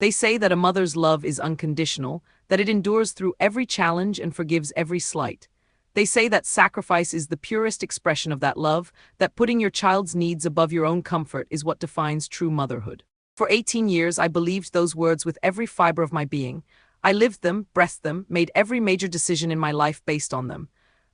They say that a mother's love is unconditional, that it endures through every challenge and forgives every slight. They say that sacrifice is the purest expression of that love, that putting your child's needs above your own comfort is what defines true motherhood. For 18 years, I believed those words with every fiber of my being. I lived them, breathed them, made every major decision in my life based on them.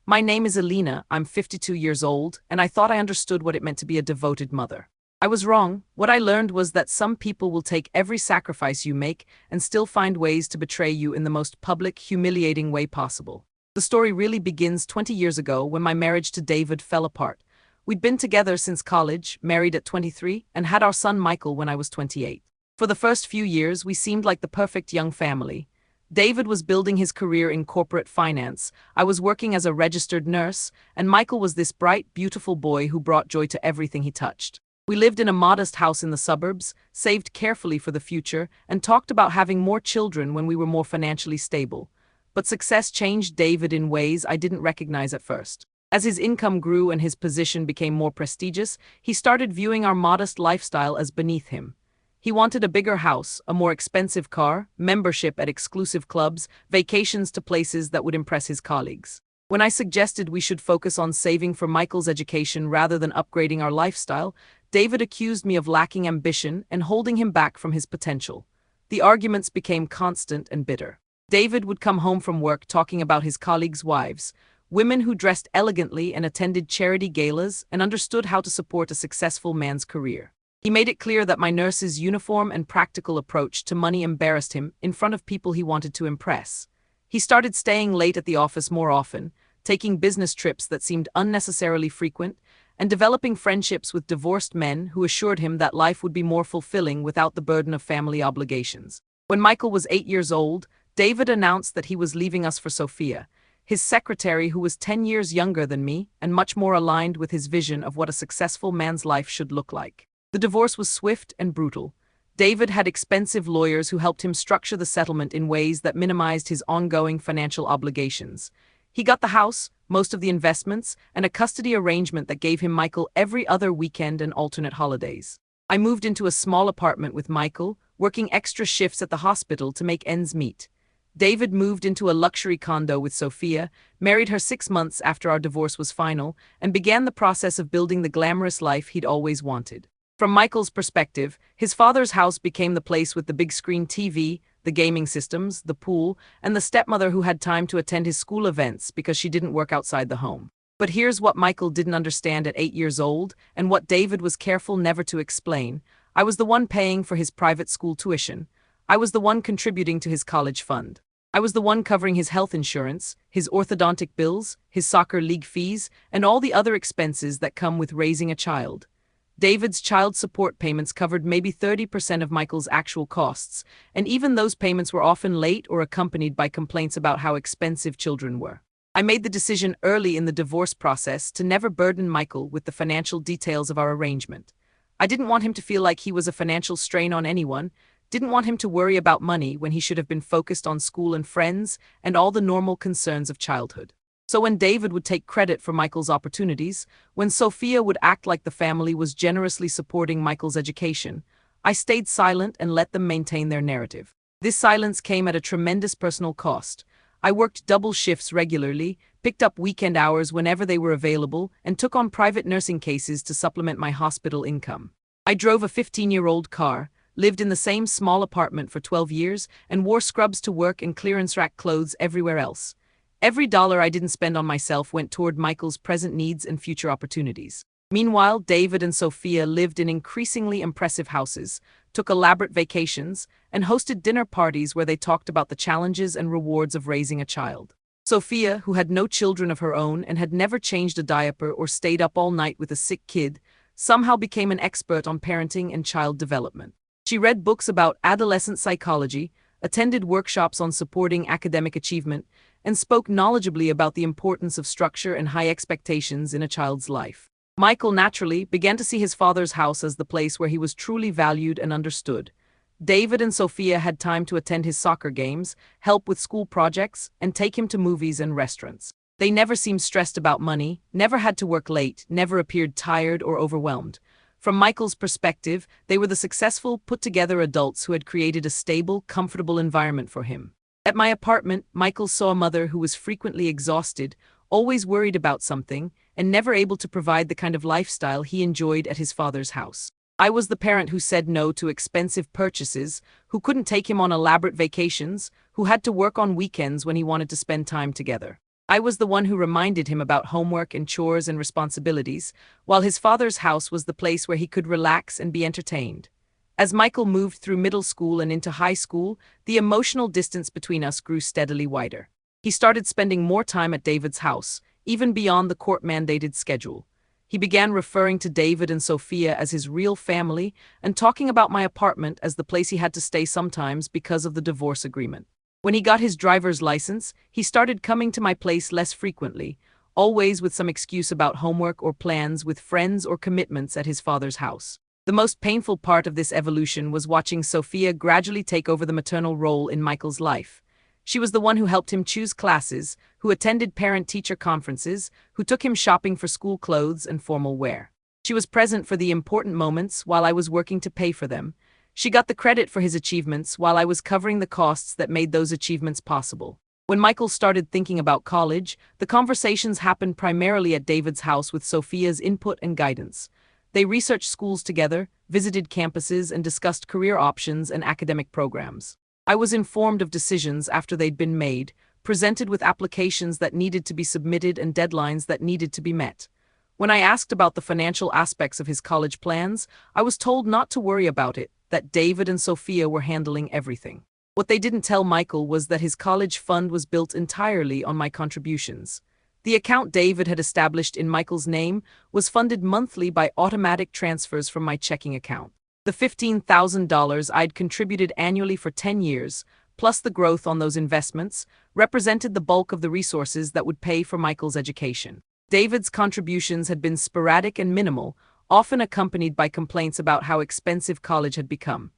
My name is Alina, I'm 52 years old, and I thought I understood what it meant to be a devoted mother. I was wrong. What I learned was that some people will take every sacrifice you make and still find ways to betray you in the most public, humiliating way possible. The story really begins 20 years ago when my marriage to David fell apart. We'd been together since college, married at 23, and had our son Michael when I was 28. For the first few years, we seemed like the perfect young family. David was building his career in corporate finance, I was working as a registered nurse, and Michael was this bright, beautiful boy who brought joy to everything he touched. We lived in a modest house in the suburbs, saved carefully for the future, and talked about having more children when we were more financially stable. But success changed David in ways I didn't recognize at first. As his income grew and his position became more prestigious, he started viewing our modest lifestyle as beneath him. He wanted a bigger house, a more expensive car, membership at exclusive clubs, vacations to places that would impress his colleagues. When I suggested we should focus on saving for Michael's education rather than upgrading our lifestyle, David accused me of lacking ambition and holding him back from his potential. The arguments became constant and bitter. David would come home from work talking about his colleagues' wives, women who dressed elegantly and attended charity galas and understood how to support a successful man's career. He made it clear that my nurse's uniform and practical approach to money embarrassed him in front of people he wanted to impress. He started staying late at the office more often, taking business trips that seemed unnecessarily frequent, and developing friendships with divorced men who assured him that life would be more fulfilling without the burden of family obligations. When Michael was 8 years old, David announced that he was leaving us for Sophia, his secretary who was 10 years younger than me and much more aligned with his vision of what a successful man's life should look like. The divorce was swift and brutal. David had expensive lawyers who helped him structure the settlement in ways that minimized his ongoing financial obligations. He got the house, most of the investments, and a custody arrangement that gave him Michael every other weekend and alternate holidays. I moved into a small apartment with Michael, working extra shifts at the hospital to make ends meet. David moved into a luxury condo with Sophia, married her 6 months after our divorce was final, and began the process of building the glamorous life he'd always wanted. From Michael's perspective, his father's house became the place with the big screen TV, the gaming systems, the pool, and the stepmother who had time to attend his school events because she didn't work outside the home. But here's what Michael didn't understand at 8 years old, and what David was careful never to explain. I was the one paying for his private school tuition. I was the one contributing to his college fund. I was the one covering his health insurance, his orthodontic bills, his soccer league fees, and all the other expenses that come with raising a child. David's child support payments covered maybe 30% of Michael's actual costs, and even those payments were often late or accompanied by complaints about how expensive children were. I made the decision early in the divorce process to never burden Michael with the financial details of our arrangement. I didn't want him to feel like he was a financial strain on anyone, didn't want him to worry about money when he should have been focused on school and friends and all the normal concerns of childhood. So when David would take credit for Michael's opportunities, when Sophia would act like the family was generously supporting Michael's education, I stayed silent and let them maintain their narrative. This silence came at a tremendous personal cost. I worked double shifts regularly, picked up weekend hours whenever they were available, and took on private nursing cases to supplement my hospital income. I drove a 15-year-old car, lived in the same small apartment for 12 years, and wore scrubs to work and clearance rack clothes everywhere else. Every dollar I didn't spend on myself went toward Michael's present needs and future opportunities. Meanwhile, David and Sophia lived in increasingly impressive houses, took elaborate vacations, and hosted dinner parties where they talked about the challenges and rewards of raising a child. Sophia, who had no children of her own and had never changed a diaper or stayed up all night with a sick kid, somehow became an expert on parenting and child development. She read books about adolescent psychology, attended workshops on supporting academic achievement, and spoke knowledgeably about the importance of structure and high expectations in a child's life. Michael naturally began to see his father's house as the place where he was truly valued and understood. David and Sophia had time to attend his soccer games, help with school projects, and take him to movies and restaurants. They never seemed stressed about money, never had to work late, never appeared tired or overwhelmed. From Michael's perspective, they were the successful, put-together adults who had created a stable, comfortable environment for him. At my apartment, Michael saw a mother who was frequently exhausted, always worried about something, and never able to provide the kind of lifestyle he enjoyed at his father's house. I was the parent who said no to expensive purchases, who couldn't take him on elaborate vacations, who had to work on weekends when he wanted to spend time together. I was the one who reminded him about homework and chores and responsibilities, while his father's house was the place where he could relax and be entertained. As Michael moved through middle school and into high school, the emotional distance between us grew steadily wider. He started spending more time at David's house, even beyond the court-mandated schedule. He began referring to David and Sophia as his real family and talking about my apartment as the place he had to stay sometimes because of the divorce agreement. When he got his driver's license, he started coming to my place less frequently, always with some excuse about homework or plans with friends or commitments at his father's house. The most painful part of this evolution was watching Sophia gradually take over the maternal role in Michael's life. She was the one who helped him choose classes, who attended parent-teacher conferences, who took him shopping for school clothes and formal wear. She was present for the important moments while I was working to pay for them. She got the credit for his achievements while I was covering the costs that made those achievements possible. When Michael started thinking about college, the conversations happened primarily at David's house with Sophia's input and guidance. They researched schools together, visited campuses, and discussed career options and academic programs. I was informed of decisions after they'd been made, presented with applications that needed to be submitted and deadlines that needed to be met. When I asked about the financial aspects of his college plans, I was told not to worry about it, that David and Sophia were handling everything. What they didn't tell Michael was that his college fund was built entirely on my contributions. The account David had established in Michael's name was funded monthly by automatic transfers from my checking account. The $15,000 I'd contributed annually for 10 years, plus the growth on those investments, represented the bulk of the resources that would pay for Michael's education. David's contributions had been sporadic and minimal, often accompanied by complaints about how expensive college had become.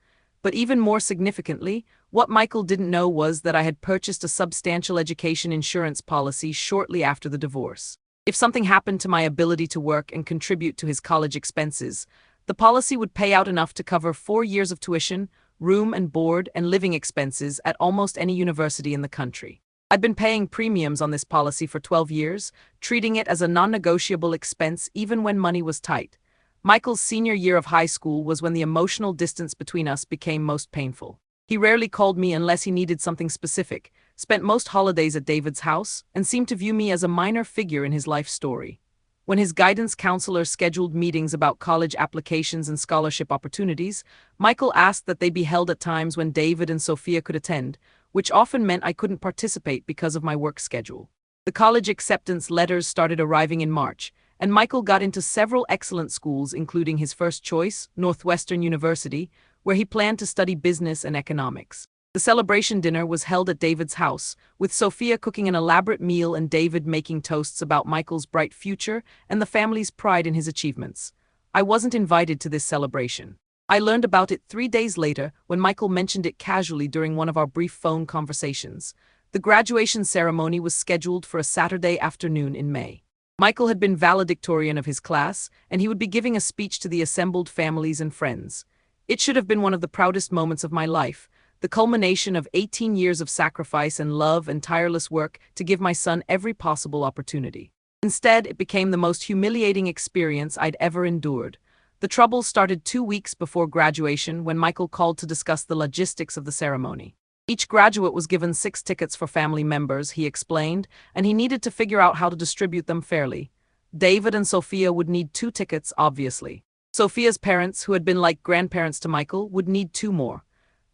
But even more significantly, what Michael didn't know was that I had purchased a substantial education insurance policy shortly after the divorce. If something happened to my ability to work and contribute to his college expenses, the policy would pay out enough to cover 4 years of tuition, room and board, and living expenses at almost any university in the country. I'd been paying premiums on this policy for 12 years, treating it as a non-negotiable expense even when money was tight. Michael's senior year of high school was when the emotional distance between us became most painful. He rarely called me unless he needed something specific, spent most holidays at David's house, and seemed to view me as a minor figure in his life story. When his guidance counselor scheduled meetings about college applications and scholarship opportunities, Michael asked that they be held at times when David and Sophia could attend, which often meant I couldn't participate because of my work schedule. The college acceptance letters started arriving in March, and Michael got into several excellent schools, including his first choice, Northwestern University, where he planned to study business and economics. The celebration dinner was held at David's house, with Sophia cooking an elaborate meal and David making toasts about Michael's bright future and the family's pride in his achievements. I wasn't invited to this celebration. I learned about it 3 days later when Michael mentioned it casually during one of our brief phone conversations. The graduation ceremony was scheduled for a Saturday afternoon in May. Michael had been valedictorian of his class, and he would be giving a speech to the assembled families and friends. It should have been one of the proudest moments of my life, the culmination of 18 years of sacrifice and love and tireless work to give my son every possible opportunity. Instead, it became the most humiliating experience I'd ever endured. The trouble started 2 weeks before graduation when Michael called to discuss the logistics of the ceremony. Each graduate was given 6 tickets for family members, he explained, and he needed to figure out how to distribute them fairly. David and Sophia would need 2 tickets, obviously. Sophia's parents, who had been like grandparents to Michael, would need 2 more.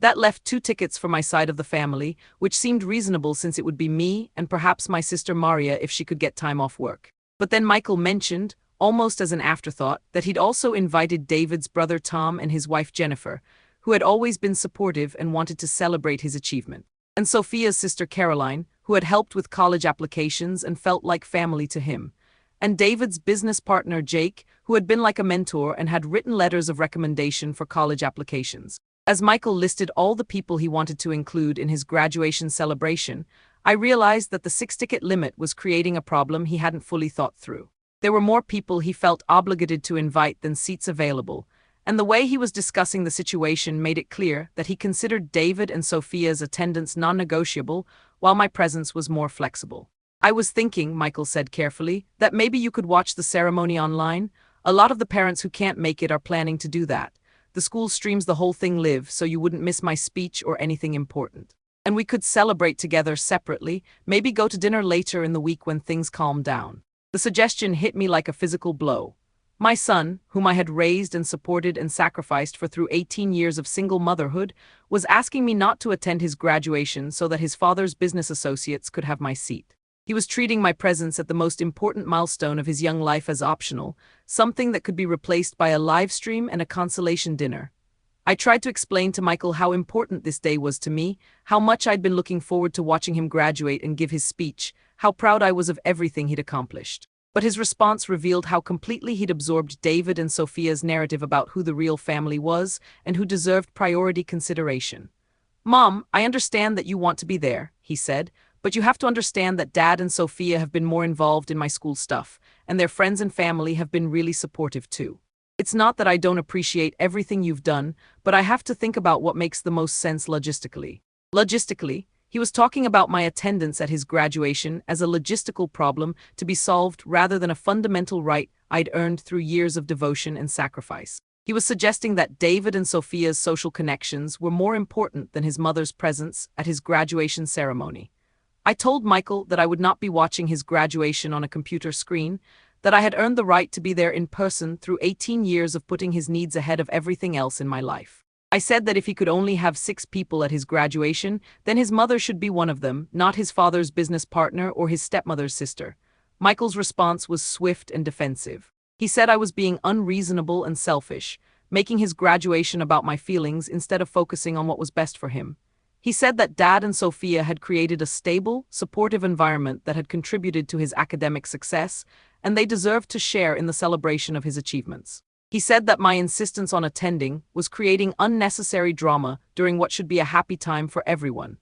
That left 2 tickets for my side of the family, which seemed reasonable since it would be me and perhaps my sister Maria if she could get time off work. But then Michael mentioned, almost as an afterthought, that he'd also invited David's brother Tom and his wife Jennifer, who had always been supportive and wanted to celebrate his achievement, and Sophia's sister Caroline, who had helped with college applications and felt like family to him, and David's business partner Jake, who had been like a mentor and had written letters of recommendation for college applications. As Michael listed all the people he wanted to include in his graduation celebration, I realized that the 6-ticket limit was creating a problem he hadn't fully thought through. There were more people he felt obligated to invite than seats available, and the way he was discussing the situation made it clear that he considered David and Sophia's attendance non-negotiable, while my presence was more flexible. I was thinking, Michael said carefully, that maybe you could watch the ceremony online. A lot of the parents who can't make it are planning to do that. The school streams the whole thing live, so you wouldn't miss my speech or anything important. And we could celebrate together separately, maybe go to dinner later in the week when things calm down. The suggestion hit me like a physical blow. My son, whom I had raised and supported and sacrificed for through 18 years of single motherhood, was asking me not to attend his graduation so that his father's business associates could have my seat. He was treating my presence at the most important milestone of his young life as optional, something that could be replaced by a live stream and a consolation dinner. I tried to explain to Michael how important this day was to me, how much I'd been looking forward to watching him graduate and give his speech, how proud I was of everything he'd accomplished. But his response revealed how completely he'd absorbed David and Sophia's narrative about who the real family was and who deserved priority consideration. "Mom, I understand that you want to be there," he said, "but you have to understand that Dad and Sophia have been more involved in my school stuff, and their friends and family have been really supportive too. It's not that I don't appreciate everything you've done, but I have to think about what makes the most sense logistically." Logistically, he was talking about my attendance at his graduation as a logistical problem to be solved rather than a fundamental right I'd earned through years of devotion and sacrifice. He was suggesting that David and Sophia's social connections were more important than his mother's presence at his graduation ceremony. I told Michael that I would not be watching his graduation on a computer screen, that I had earned the right to be there in person through 18 years of putting his needs ahead of everything else in my life. I said that if he could only have 6 people at his graduation, then his mother should be one of them, not his father's business partner or his stepmother's sister. Michael's response was swift and defensive. He said I was being unreasonable and selfish, making his graduation about my feelings instead of focusing on what was best for him. He said that Dad and Sophia had created a stable, supportive environment that had contributed to his academic success, and they deserved to share in the celebration of his achievements. He said that my insistence on attending was creating unnecessary drama during what should be a happy time for everyone.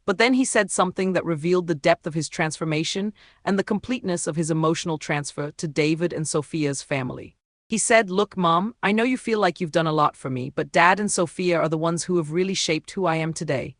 But then he said something that revealed the depth of his transformation and the completeness of his emotional transfer to David and Sophia's family. He said, "Look, Mom, I know you feel like you've done a lot for me, but Dad and Sophia are the ones who have really shaped who I am today.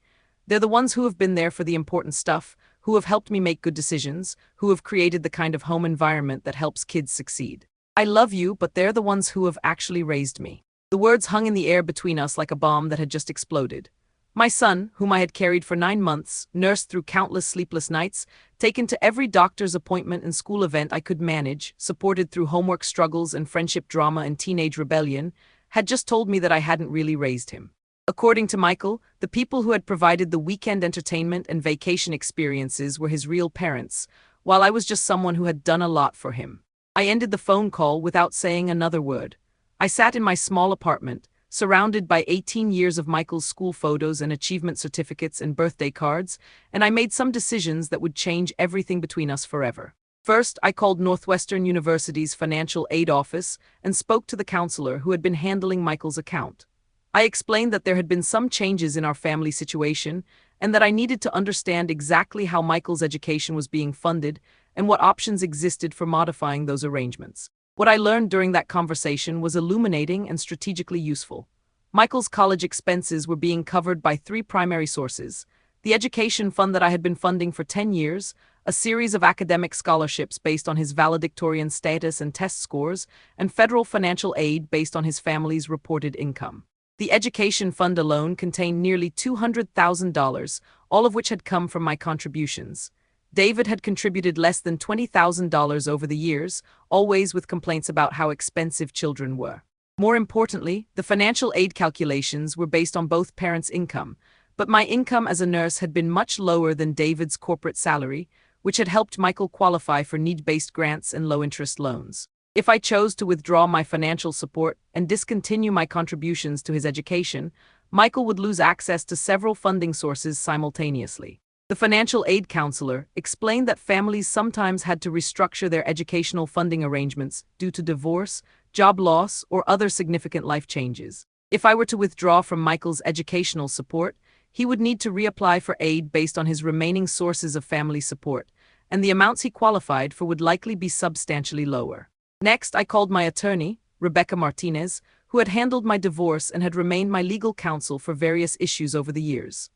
They're the ones who have been there for the important stuff, who have helped me make good decisions, who have created the kind of home environment that helps kids succeed. I love you, but they're the ones who have actually raised me." The words hung in the air between us like a bomb that had just exploded. My son, whom I had carried for 9 months, nursed through countless sleepless nights, taken to every doctor's appointment and school event I could manage, supported through homework struggles and friendship drama and teenage rebellion, had just told me that I hadn't really raised him. According to Michael, the people who had provided the weekend entertainment and vacation experiences were his real parents, while I was just someone who had done a lot for him. I ended the phone call without saying another word. I sat in my small apartment, surrounded by 18 years of Michael's school photos and achievement certificates and birthday cards, and I made some decisions that would change everything between us forever. First, I called Northwestern University's financial aid office and spoke to the counselor who had been handling Michael's account. I explained that there had been some changes in our family situation and that I needed to understand exactly how Michael's education was being funded and what options existed for modifying those arrangements. What I learned during that conversation was illuminating and strategically useful. Michael's college expenses were being covered by 3 primary sources: the education fund that I had been funding for 10 years, a series of academic scholarships based on his valedictorian status and test scores, and federal financial aid based on his family's reported income. The education fund alone contained nearly $200,000, all of which had come from my contributions. David had contributed less than $20,000 over the years, always with complaints about how expensive children were. More importantly, the financial aid calculations were based on both parents' income, but my income as a nurse had been much lower than David's corporate salary, which had helped Michael qualify for need-based grants and low-interest loans. If I chose to withdraw my financial support and discontinue my contributions to his education, Michael would lose access to several funding sources simultaneously. The financial aid counselor explained that families sometimes had to restructure their educational funding arrangements due to divorce, job loss, or other significant life changes. If I were to withdraw from Michael's educational support, he would need to reapply for aid based on his remaining sources of family support, and the amounts he qualified for would likely be substantially lower. Next, I called my attorney, Rebecca Martinez, who had handled my divorce and had remained my legal counsel for various issues over the years.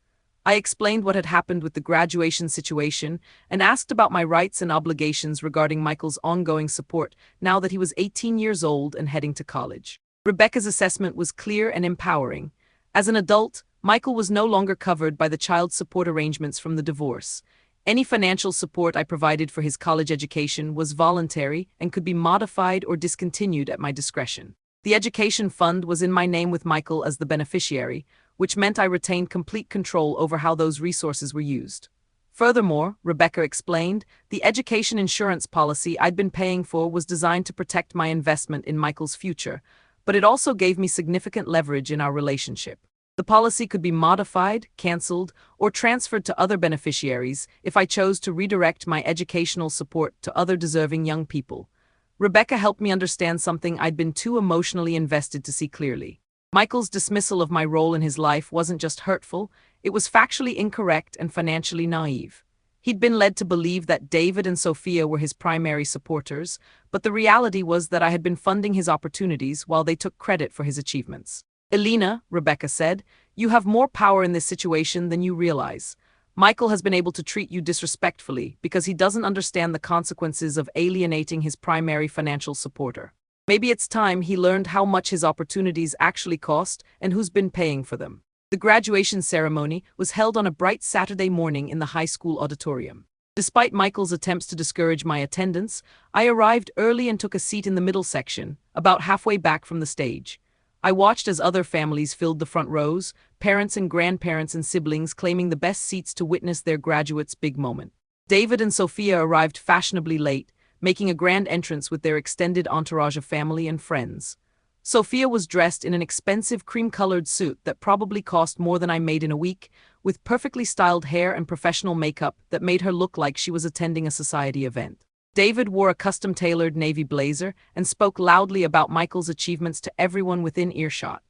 I explained what had happened with the graduation situation and asked about my rights and obligations regarding Michael's ongoing support now that he was 18 years old and heading to college. Rebecca's assessment was clear and empowering. As an adult, Michael was no longer covered by the child support arrangements from the divorce. Any financial support I provided for his college education was voluntary and could be modified or discontinued at my discretion. The education fund was in my name with Michael as the beneficiary, which meant I retained complete control over how those resources were used. Furthermore, Rebecca explained, the education insurance policy I'd been paying for was designed to protect my investment in Michael's future, but it also gave me significant leverage in our relationship. The policy could be modified, canceled, or transferred to other beneficiaries if I chose to redirect my educational support to other deserving young people. Rebecca helped me understand something I'd been too emotionally invested to see clearly. Michael's dismissal of my role in his life wasn't just hurtful, it was factually incorrect and financially naive. He'd been led to believe that David and Sophia were his primary supporters, but the reality was that I had been funding his opportunities while they took credit for his achievements. Elena, Rebecca said, you have more power in this situation than you realize. Michael has been able to treat you disrespectfully because he doesn't understand the consequences of alienating his primary financial supporter. Maybe it's time he learned how much his opportunities actually cost and who's been paying for them. The graduation ceremony was held on a bright Saturday morning in the high school auditorium. Despite Michael's attempts to discourage my attendance, I arrived early and took a seat in the middle section, about halfway back from the stage. I watched as other families filled the front rows, parents and grandparents and siblings claiming the best seats to witness their graduate's big moment. David and Sophia arrived fashionably late, making a grand entrance with their extended entourage of family and friends. Sophia was dressed in an expensive cream-colored suit that probably cost more than I made in a week, with perfectly styled hair and professional makeup that made her look like she was attending a society event. David wore a custom-tailored navy blazer and spoke loudly about Michael's achievements to everyone within earshot.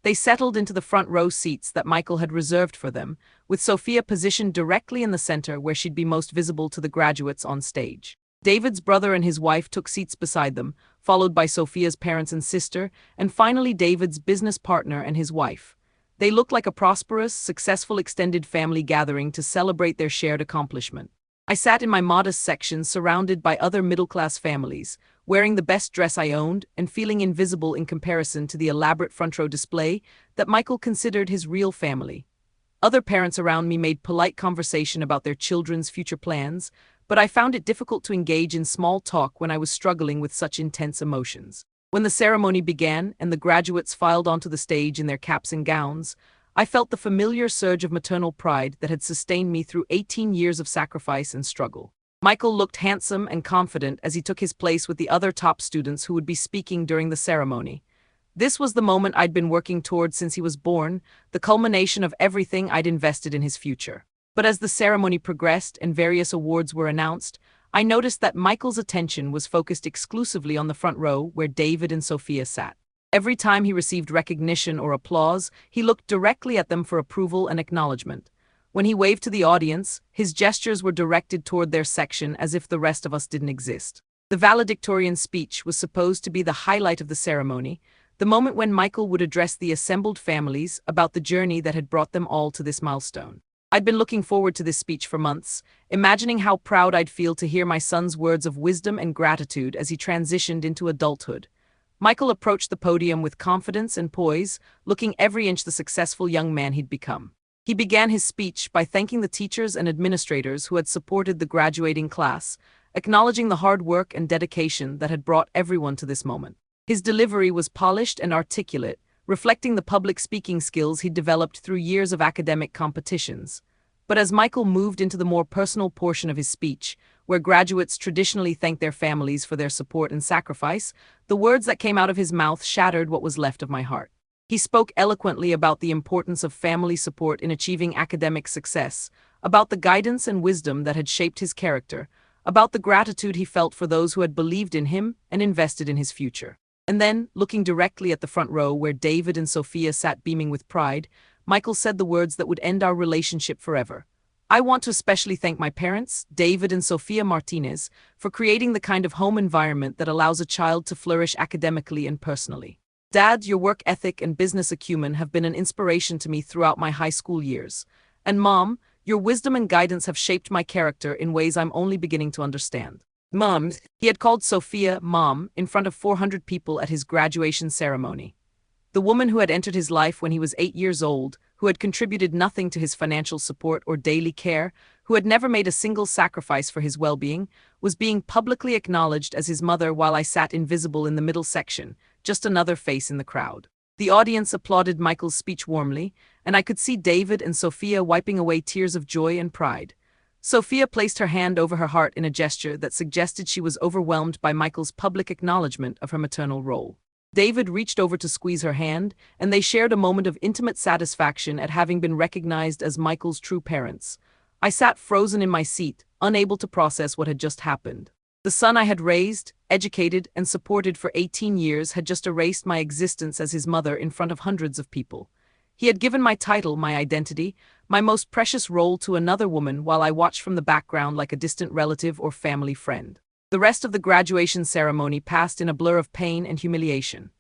They settled into the front row seats that Michael had reserved for them, with Sophia positioned directly in the center where she'd be most visible to the graduates on stage. David's brother and his wife took seats beside them, followed by Sophia's parents and sister, and finally David's business partner and his wife. They looked like a prosperous, successful extended family gathering to celebrate their shared accomplishment. I sat in my modest section surrounded by other middle-class families, wearing the best dress I owned and feeling invisible in comparison to the elaborate front-row display that Michael considered his real family. Other parents around me made polite conversation about their children's future plans, but I found it difficult to engage in small talk when I was struggling with such intense emotions. When the ceremony began and the graduates filed onto the stage in their caps and gowns, I felt the familiar surge of maternal pride that had sustained me through 18 years of sacrifice and struggle. Michael looked handsome and confident as he took his place with the other top students who would be speaking during the ceremony. This was the moment I'd been working toward since he was born, the culmination of everything I'd invested in his future. But as the ceremony progressed and various awards were announced, I noticed that Michael's attention was focused exclusively on the front row where David and Sophia sat. Every time he received recognition or applause, he looked directly at them for approval and acknowledgement. When he waved to the audience, his gestures were directed toward their section as if the rest of us didn't exist. The valedictorian speech was supposed to be the highlight of the ceremony, the moment when Michael would address the assembled families about the journey that had brought them all to this milestone. I'd been looking forward to this speech for months, imagining how proud I'd feel to hear my son's words of wisdom and gratitude as he transitioned into adulthood. Michael approached the podium with confidence and poise, looking every inch the successful young man he'd become. He began his speech by thanking the teachers and administrators who had supported the graduating class, acknowledging the hard work and dedication that had brought everyone to this moment. His delivery was polished and articulate, reflecting the public speaking skills he'd developed through years of academic competitions. But as Michael moved into the more personal portion of his speech, where graduates traditionally thank their families for their support and sacrifice, the words that came out of his mouth shattered what was left of my heart. He spoke eloquently about the importance of family support in achieving academic success, about the guidance and wisdom that had shaped his character, about the gratitude he felt for those who had believed in him and invested in his future. And then, looking directly at the front row where David and Sophia sat beaming with pride, Michael said the words that would end our relationship forever. I want to especially thank my parents, David and Sophia Martinez, for creating the kind of home environment that allows a child to flourish academically and personally. Dad, your work ethic and business acumen have been an inspiration to me throughout my high school years. And Mom, your wisdom and guidance have shaped my character in ways I'm only beginning to understand. Mom, he had called Sophia Mom in front of 400 people at his graduation ceremony. The woman who had entered his life when he was 8 years old, who had contributed nothing to his financial support or daily care, who had never made a single sacrifice for his well-being, was being publicly acknowledged as his mother while I sat invisible in the middle section, just another face in the crowd. The audience applauded Michael's speech warmly, and I could see David and Sophia wiping away tears of joy and pride. Sophia placed her hand over her heart in a gesture that suggested she was overwhelmed by Michael's public acknowledgement of her maternal role. David reached over to squeeze her hand, and they shared a moment of intimate satisfaction at having been recognized as Michael's true parents. I sat frozen in my seat, unable to process what had just happened. The son I had raised, educated, and supported for 18 years had just erased my existence as his mother in front of hundreds of people. He had given my title, my identity, my most precious role to another woman while I watched from the background like a distant relative or family friend. The rest of the graduation ceremony passed in a blur of pain and humiliation.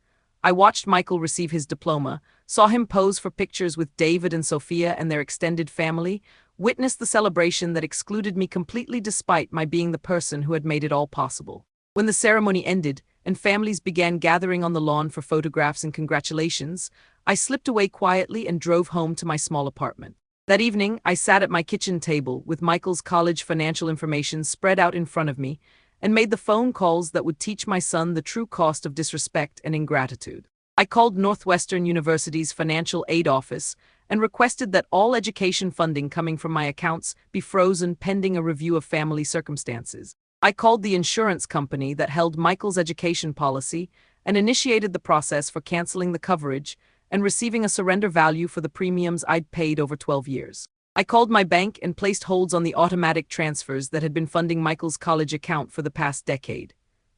I watched Michael receive his diploma, saw him pose for pictures with David and Sophia and their extended family, witnessed the celebration that excluded me completely despite my being the person who had made it all possible. When the ceremony ended and families began gathering on the lawn for photographs and congratulations, I slipped away quietly and drove home to my small apartment. That evening, I sat at my kitchen table with Michael's college financial information spread out in front of me, and made the phone calls that would teach my son the true cost of disrespect and ingratitude. I called Northwestern University's financial aid office and requested that all education funding coming from my accounts be frozen pending a review of family circumstances. I called the insurance company that held Michael's education policy and initiated the process for canceling the coverage and receiving a surrender value for the premiums I'd paid over 12 years. I called my bank and placed holds on the automatic transfers that had been funding Michael's college account for the past decade.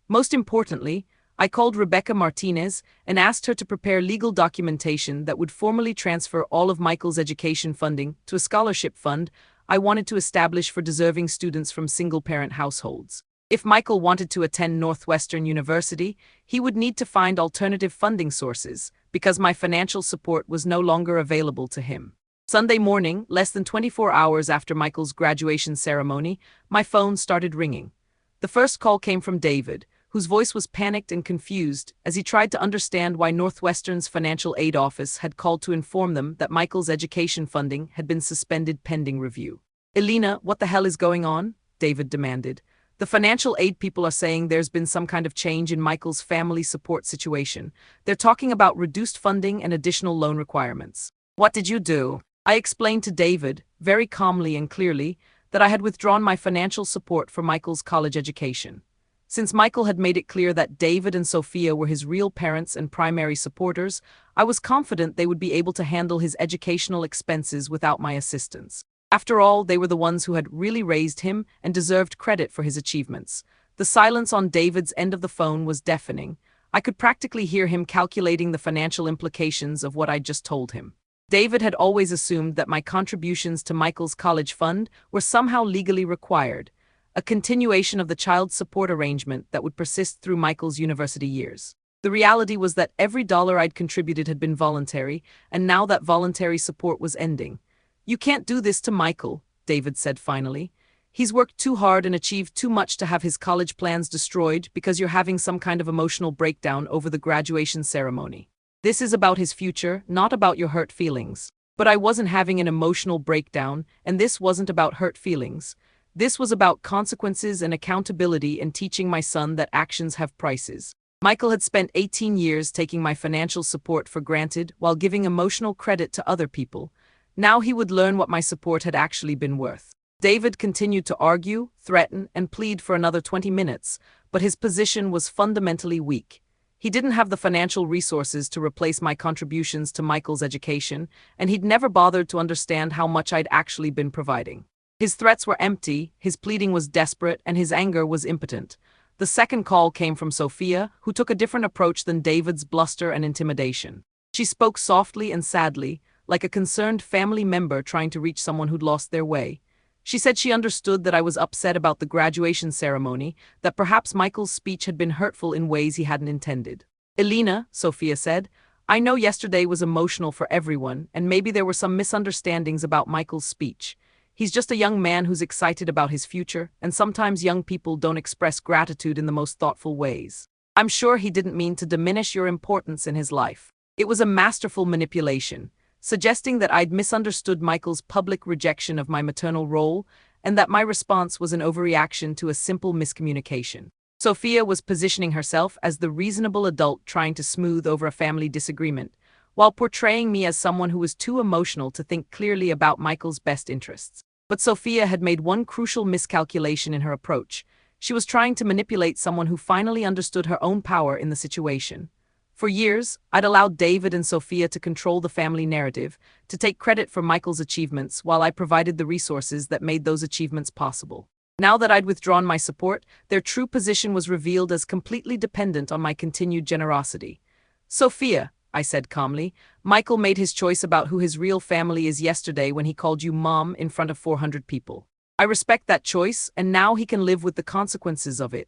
Most importantly, I called Rebecca Martinez and asked her to prepare legal documentation that would formally transfer all of Michael's education funding to a scholarship fund I wanted to establish for deserving students from single-parent households. If Michael wanted to attend Northwestern University, he would need to find alternative funding sources because my financial support was no longer available to him. Sunday morning, less than 24 hours after Michael's graduation ceremony, my phone started ringing. The first call came from David, whose voice was panicked and confused as he tried to understand why Northwestern's financial aid office had called to inform them that Michael's education funding had been suspended pending review. "Elena, what the hell is going on?" David demanded. "The financial aid people are saying there's been some kind of change in Michael's family support situation. They're talking about reduced funding and additional loan requirements." "What did you do?" I explained to David, very calmly and clearly, that I had withdrawn my financial support for Michael's college education. Since Michael had made it clear that David and Sophia were his real parents and primary supporters, I was confident they would be able to handle his educational expenses without my assistance. After all, they were the ones who had really raised him and deserved credit for his achievements. The silence on David's end of the phone was deafening. I could practically hear him calculating the financial implications of what I'd just told him. David had always assumed that my contributions to Michael's college fund were somehow legally required, a continuation of the child support arrangement that would persist through Michael's university years. The reality was that every dollar I'd contributed had been voluntary, and now that voluntary support was ending. "You can't do this to Michael," David said finally. "He's worked too hard and achieved too much to have his college plans destroyed because you're having some kind of emotional breakdown over the graduation ceremony. This is about his future, not about your hurt feelings." But I wasn't having an emotional breakdown, and this wasn't about hurt feelings. This was about consequences and accountability and teaching my son that actions have prices. Michael had spent 18 years taking my financial support for granted while giving emotional credit to other people. Now he would learn what my support had actually been worth. David continued to argue, threaten, and plead for another 20 minutes, but his position was fundamentally weak. He didn't have the financial resources to replace my contributions to Michael's education, and he'd never bothered to understand how much I'd actually been providing. His threats were empty, his pleading was desperate, and his anger was impotent. The second call came from Sophia, who took a different approach than David's bluster and intimidation. She spoke softly and sadly, like a concerned family member trying to reach someone who'd lost their way. She said she understood that I was upset about the graduation ceremony, that perhaps Michael's speech had been hurtful in ways he hadn't intended. Elena, Sophia said, I know yesterday was emotional for everyone, and maybe there were some misunderstandings about Michael's speech. He's just a young man who's excited about his future, and sometimes young people don't express gratitude in the most thoughtful ways. I'm sure he didn't mean to diminish your importance in his life. It was a masterful manipulation, suggesting that I'd misunderstood Michael's public rejection of my maternal role and that my response was an overreaction to a simple miscommunication. Sophia was positioning herself as the reasonable adult trying to smooth over a family disagreement, while portraying me as someone who was too emotional to think clearly about Michael's best interests. But Sophia had made one crucial miscalculation in her approach. She was trying to manipulate someone who finally understood her own power in the situation. For years, I'd allowed David and Sophia to control the family narrative, to take credit for Michael's achievements while I provided the resources that made those achievements possible. Now that I'd withdrawn my support, their true position was revealed as completely dependent on my continued generosity. Sophia, I said calmly, Michael made his choice about who his real family is yesterday when he called you mom in front of 400 people. I respect that choice, and now he can live with the consequences of it.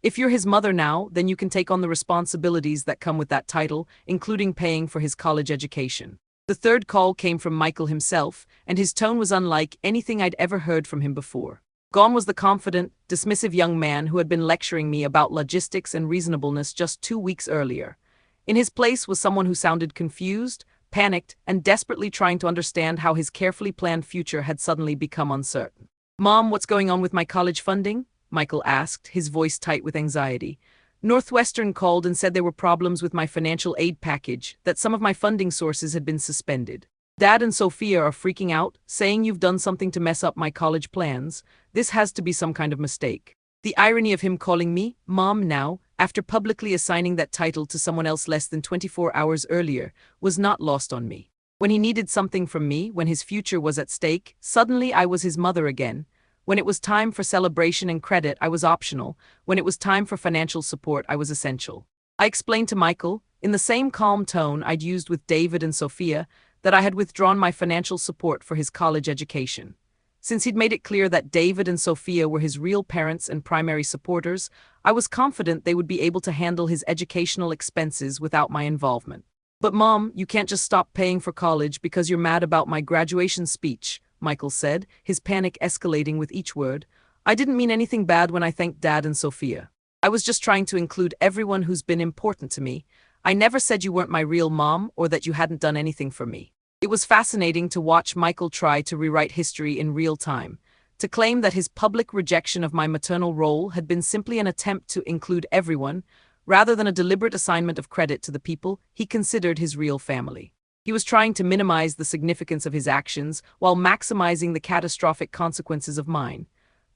If you're his mother now, then you can take on the responsibilities that come with that title, including paying for his college education. The third call came from Michael himself, and his tone was unlike anything I'd ever heard from him before. Gone was the confident, dismissive young man who had been lecturing me about logistics and reasonableness just 2 weeks earlier. In his place was someone who sounded confused, panicked, and desperately trying to understand how his carefully planned future had suddenly become uncertain. Mom, what's going on with my college funding? Michael asked, his voice tight with anxiety. Northwestern called and said there were problems with my financial aid package, that some of my funding sources had been suspended. Dad and Sophia are freaking out, saying you've done something to mess up my college plans. This has to be some kind of mistake. The irony of him calling me Mom now, after publicly assigning that title to someone else less than 24 hours earlier, was not lost on me. When he needed something from me, when his future was at stake, suddenly I was his mother again. When it was time for celebration and credit, I was optional. When it was time for financial support, I was essential. I explained to Michael, in the same calm tone I'd used with David and Sophia, that I had withdrawn my financial support for his college education. Since he'd made it clear that David and Sophia were his real parents and primary supporters, I was confident they would be able to handle his educational expenses without my involvement. But Mom, you can't just stop paying for college because you're mad about my graduation speech, Michael said, his panic escalating with each word. I didn't mean anything bad when I thanked Dad and Sophia. I was just trying to include everyone who's been important to me. I never said you weren't my real mom or that you hadn't done anything for me. It was fascinating to watch Michael try to rewrite history in real time, to claim that his public rejection of my maternal role had been simply an attempt to include everyone, rather than a deliberate assignment of credit to the people he considered his real family. He was trying to minimize the significance of his actions while maximizing the catastrophic consequences of mine.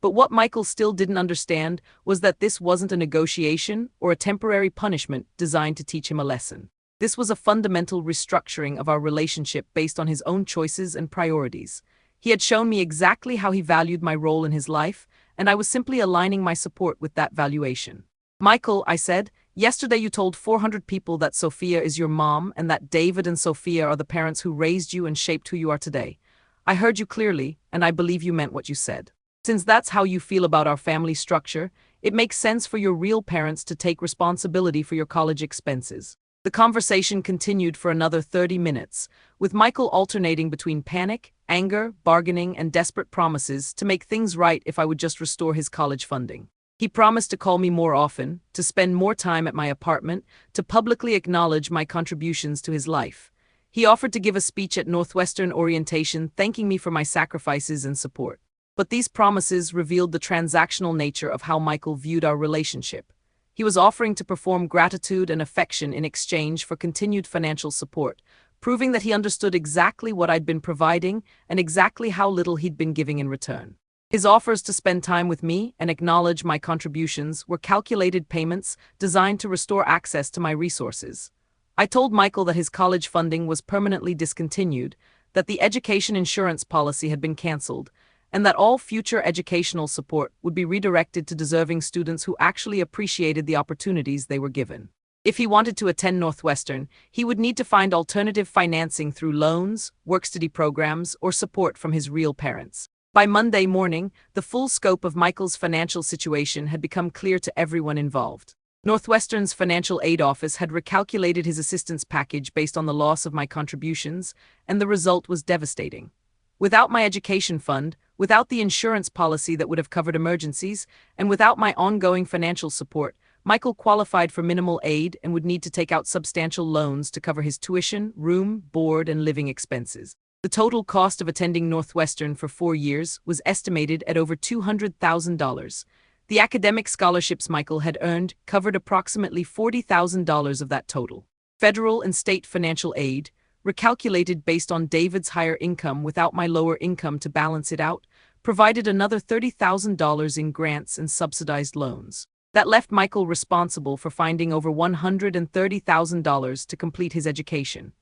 But what Michael still didn't understand was that this wasn't a negotiation or a temporary punishment designed to teach him a lesson. This was a fundamental restructuring of our relationship based on his own choices and priorities. He had shown me exactly how he valued my role in his life, and I was simply aligning my support with that valuation. Michael, I said, yesterday you told 400 people that Sophia is your mom and that David and Sophia are the parents who raised you and shaped who you are today. I heard you clearly, and I believe you meant what you said. Since that's how you feel about our family structure, it makes sense for your real parents to take responsibility for your college expenses. The conversation continued for another 30 minutes, with Michael alternating between panic, anger, bargaining, and desperate promises to make things right if I would just restore his college funding. He promised to call me more often, to spend more time at my apartment, to publicly acknowledge my contributions to his life. He offered to give a speech at Northwestern orientation thanking me for my sacrifices and support. But these promises revealed the transactional nature of how Michael viewed our relationship. He was offering to perform gratitude and affection in exchange for continued financial support, proving that he understood exactly what I'd been providing and exactly how little he'd been giving in return. His offers to spend time with me and acknowledge my contributions were calculated payments designed to restore access to my resources. I told Michael that his college funding was permanently discontinued, that the education insurance policy had been canceled, and that all future educational support would be redirected to deserving students who actually appreciated the opportunities they were given. If he wanted to attend Northwestern, he would need to find alternative financing through loans, work-study programs, or support from his real parents. By Monday morning, the full scope of Michael's financial situation had become clear to everyone involved. Northwestern's financial aid office had recalculated his assistance package based on the loss of my contributions, and the result was devastating. Without my education fund, without the insurance policy that would have covered emergencies, and without my ongoing financial support, Michael qualified for minimal aid and would need to take out substantial loans to cover his tuition, room, board, and living expenses. The total cost of attending Northwestern for 4 years was estimated at over $200,000. The academic scholarships Michael had earned covered approximately $40,000 of that total. Federal and state financial aid, recalculated based on David's higher income without my lower income to balance it out, provided another $30,000 in grants and subsidized loans. That left Michael responsible for finding over $130,000 to complete his education.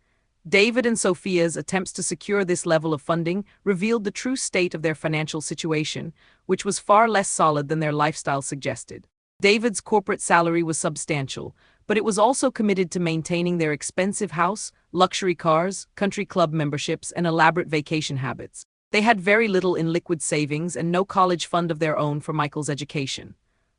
David and Sophia's attempts to secure this level of funding revealed the true state of their financial situation, which was far less solid than their lifestyle suggested. David's corporate salary was substantial, but it was also committed to maintaining their expensive house, luxury cars, country club memberships, and elaborate vacation habits. They had very little in liquid savings and no college fund of their own for Michael's education.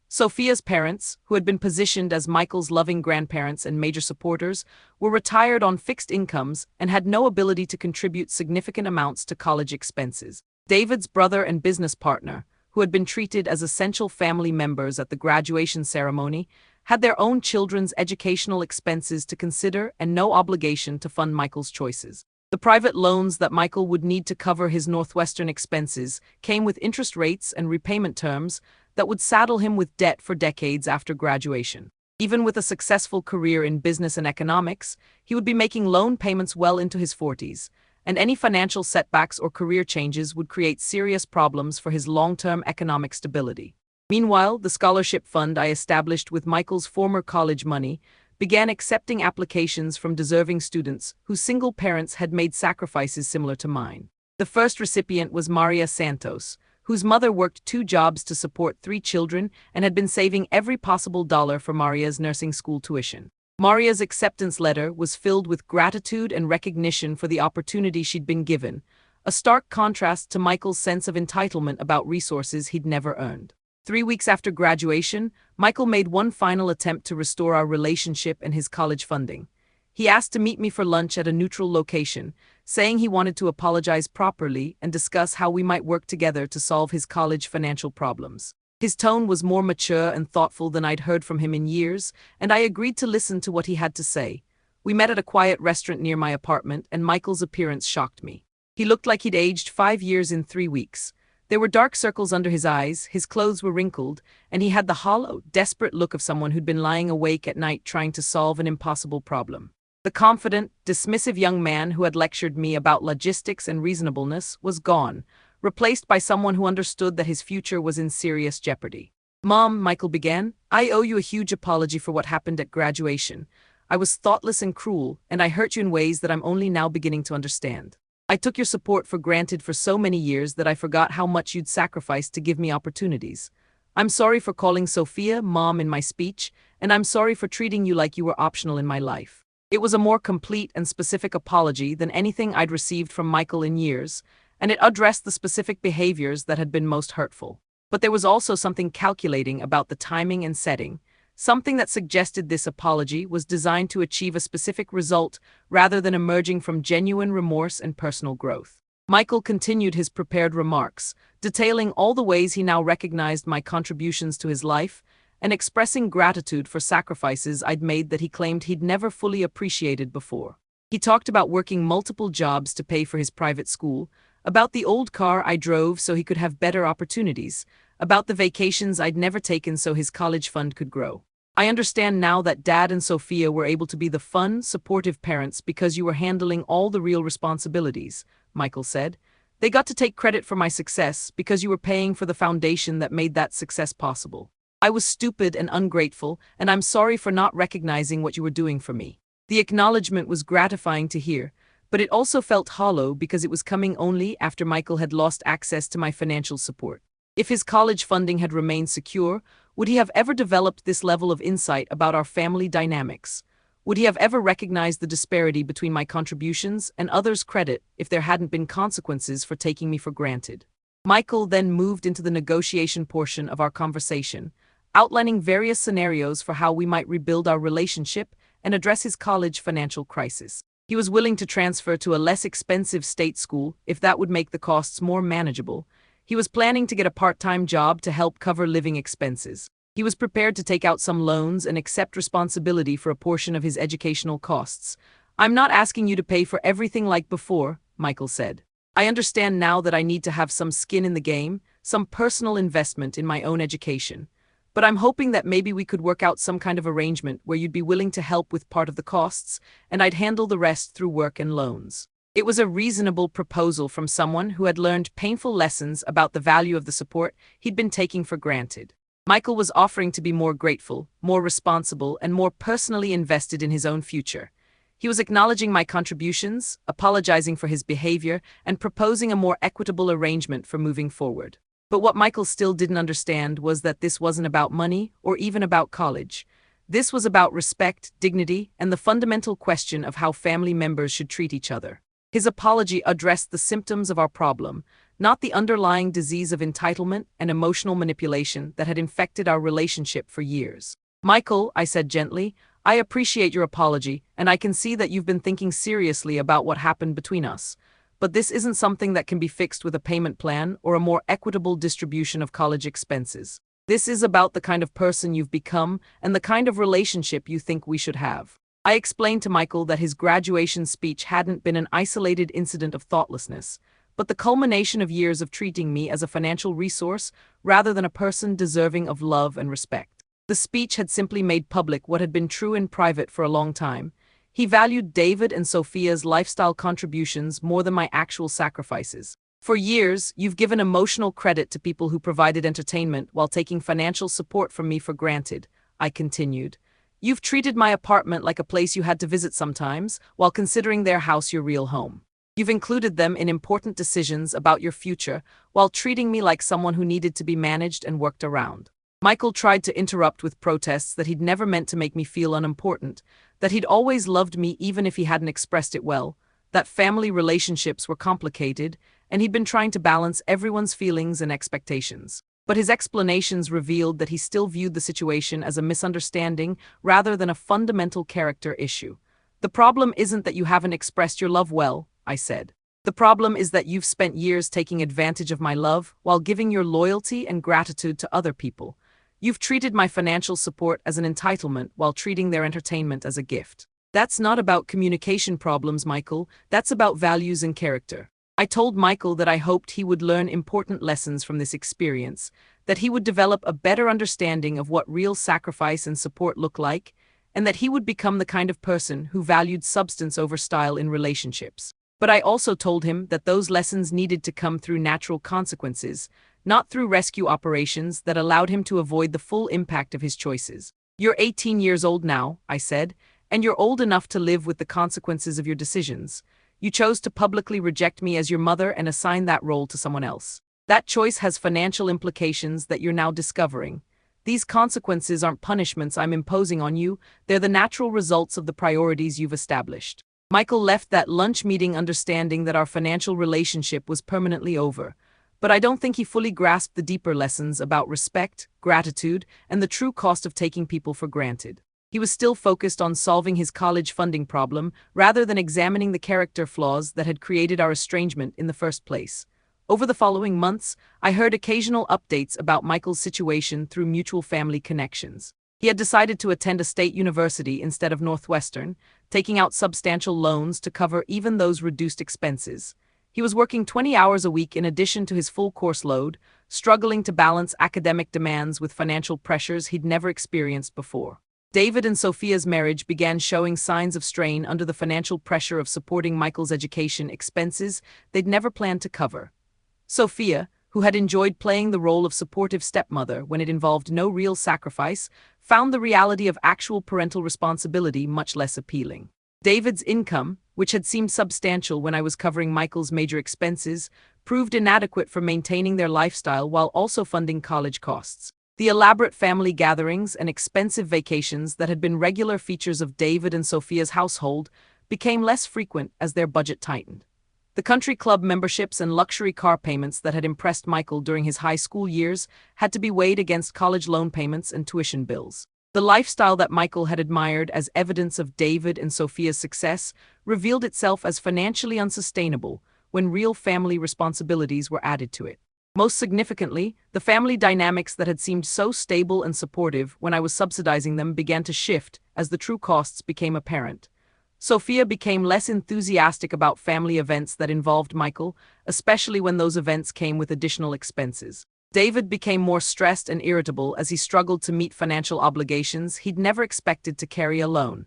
Sophia's parents, who had been positioned as Michael's loving grandparents and major supporters, were retired on fixed incomes and had no ability to contribute significant amounts to college expenses. David's brother and business partner, who had been treated as essential family members at the graduation ceremony, had their own children's educational expenses to consider and no obligation to fund Michael's choices. The private loans that Michael would need to cover his Northwestern expenses came with interest rates and repayment terms that would saddle him with debt for decades after graduation. Even with a successful career in business and economics, he would be making loan payments well into his 40s, and any financial setbacks or career changes would create serious problems for his long-term economic stability. Meanwhile, the scholarship fund I established with Michael's former college money began accepting applications from deserving students whose single parents had made sacrifices similar to mine. The first recipient was Maria Santos, whose mother worked 2 jobs to support 3 children and had been saving every possible dollar for Maria's nursing school tuition. Maria's acceptance letter was filled with gratitude and recognition for the opportunity she'd been given, a stark contrast to Michael's sense of entitlement about resources he'd never earned. 3 weeks after graduation, Michael made one final attempt to restore our relationship and his college funding. He asked to meet me for lunch at a neutral location, saying he wanted to apologize properly and discuss how we might work together to solve his college financial problems. His tone was more mature and thoughtful than I'd heard from him in years, and I agreed to listen to what he had to say. We met at a quiet restaurant near my apartment, and Michael's appearance shocked me. He looked like he'd aged 5 years in 3 weeks. There were dark circles under his eyes, his clothes were wrinkled, and he had the hollow, desperate look of someone who'd been lying awake at night trying to solve an impossible problem. The confident, dismissive young man who had lectured me about logistics and reasonableness was gone, replaced by someone who understood that his future was in serious jeopardy. "Mom," Michael began, "I owe you a huge apology for what happened at graduation. I was thoughtless and cruel, and I hurt you in ways that I'm only now beginning to understand. I took your support for granted for so many years that I forgot how much you'd sacrificed to give me opportunities. I'm sorry for calling Sophia Mom in my speech, and I'm sorry for treating you like you were optional in my life." It was a more complete and specific apology than anything I'd received from Michael in years, and it addressed the specific behaviors that had been most hurtful. But there was also something calculating about the timing and setting, something that suggested this apology was designed to achieve a specific result rather than emerging from genuine remorse and personal growth. Michael continued his prepared remarks, detailing all the ways he now recognized my contributions to his life, and expressing gratitude for sacrifices I'd made that he claimed he'd never fully appreciated before. He talked about working multiple jobs to pay for his private school, about the old car I drove so he could have better opportunities, about the vacations I'd never taken so his college fund could grow. "I understand now that Dad and Sophia were able to be the fun, supportive parents because you were handling all the real responsibilities," Michael said. "They got to take credit for my success because you were paying for the foundation that made that success possible. I was stupid and ungrateful, and I'm sorry for not recognizing what you were doing for me." The acknowledgement was gratifying to hear, but it also felt hollow because it was coming only after Michael had lost access to my financial support. If his college funding had remained secure, would he have ever developed this level of insight about our family dynamics? Would he have ever recognized the disparity between my contributions and others' credit if there hadn't been consequences for taking me for granted? Michael then moved into the negotiation portion of our conversation, outlining various scenarios for how we might rebuild our relationship and address his college financial crisis. He was willing to transfer to a less expensive state school if that would make the costs more manageable. He was planning to get a part-time job to help cover living expenses. He was prepared to take out some loans and accept responsibility for a portion of his educational costs. "I'm not asking you to pay for everything like before," Michael said. "I understand now that I need to have some skin in the game, some personal investment in my own education. But I'm hoping that maybe we could work out some kind of arrangement where you'd be willing to help with part of the costs, and I'd handle the rest through work and loans." It was a reasonable proposal from someone who had learned painful lessons about the value of the support he'd been taking for granted. Michael was offering to be more grateful, more responsible, and more personally invested in his own future. He was acknowledging my contributions, apologizing for his behavior, and proposing a more equitable arrangement for moving forward. But what Michael still didn't understand was that this wasn't about money or even about college. This was about respect, dignity, and the fundamental question of how family members should treat each other. His apology addressed the symptoms of our problem, not the underlying disease of entitlement and emotional manipulation that had infected our relationship for years. "Michael," I said gently, "I appreciate your apology, and I can see that you've been thinking seriously about what happened between us. But this isn't something that can be fixed with a payment plan or a more equitable distribution of college expenses. This is about the kind of person you've become and the kind of relationship you think we should have." I explained to Michael that his graduation speech hadn't been an isolated incident of thoughtlessness, but the culmination of years of treating me as a financial resource rather than a person deserving of love and respect. The speech had simply made public what had been true in private for a long time. He valued David and Sophia's lifestyle contributions more than my actual sacrifices. "For years, you've given emotional credit to people who provided entertainment while taking financial support from me for granted," I continued. "You've treated my apartment like a place you had to visit sometimes, while considering their house your real home. You've included them in important decisions about your future, while treating me like someone who needed to be managed and worked around." Michael tried to interrupt with protests that he'd never meant to make me feel unimportant, that he'd always loved me even if he hadn't expressed it well, that family relationships were complicated, and he'd been trying to balance everyone's feelings and expectations. But his explanations revealed that he still viewed the situation as a misunderstanding rather than a fundamental character issue. "The problem isn't that you haven't expressed your love well," I said. "The problem is that you've spent years taking advantage of my love while giving your loyalty and gratitude to other people. You've treated my financial support as an entitlement while treating their entertainment as a gift. That's not about communication problems, Michael. That's about values and character." I told Michael that I hoped he would learn important lessons from this experience, that he would develop a better understanding of what real sacrifice and support look like, and that he would become the kind of person who valued substance over style in relationships. But I also told him that those lessons needed to come through natural consequences, not through rescue operations that allowed him to avoid the full impact of his choices. "You're 18 years old now," I said, "and you're old enough to live with the consequences of your decisions. You chose to publicly reject me as your mother and assign that role to someone else. That choice has financial implications that you're now discovering. These consequences aren't punishments I'm imposing on you, they're the natural results of the priorities you've established." Michael left that lunch meeting understanding that our financial relationship was permanently over, but I don't think he fully grasped the deeper lessons about respect, gratitude, and the true cost of taking people for granted. He was still focused on solving his college funding problem rather than examining the character flaws that had created our estrangement in the first place. Over the following months, I heard occasional updates about Michael's situation through mutual family connections. He had decided to attend a state university instead of Northwestern, taking out substantial loans to cover even those reduced expenses. He was working 20 hours a week in addition to his full course load, struggling to balance academic demands with financial pressures he'd never experienced before. David and Sophia's marriage began showing signs of strain under the financial pressure of supporting Michael's education expenses they'd never planned to cover. Sophia, who had enjoyed playing the role of supportive stepmother when it involved no real sacrifice, found the reality of actual parental responsibility much less appealing. David's income, which had seemed substantial when I was covering Michael's major expenses, proved inadequate for maintaining their lifestyle while also funding college costs. The elaborate family gatherings and expensive vacations that had been regular features of David and Sophia's household became less frequent as their budget tightened. The country club memberships and luxury car payments that had impressed Michael during his high school years had to be weighed against college loan payments and tuition bills. The lifestyle that Michael had admired as evidence of David and Sophia's success revealed itself as financially unsustainable when real family responsibilities were added to it. Most significantly, the family dynamics that had seemed so stable and supportive when I was subsidizing them began to shift as the true costs became apparent. Sophia became less enthusiastic about family events that involved Michael, especially when those events came with additional expenses. David became more stressed and irritable as he struggled to meet financial obligations he'd never expected to carry alone.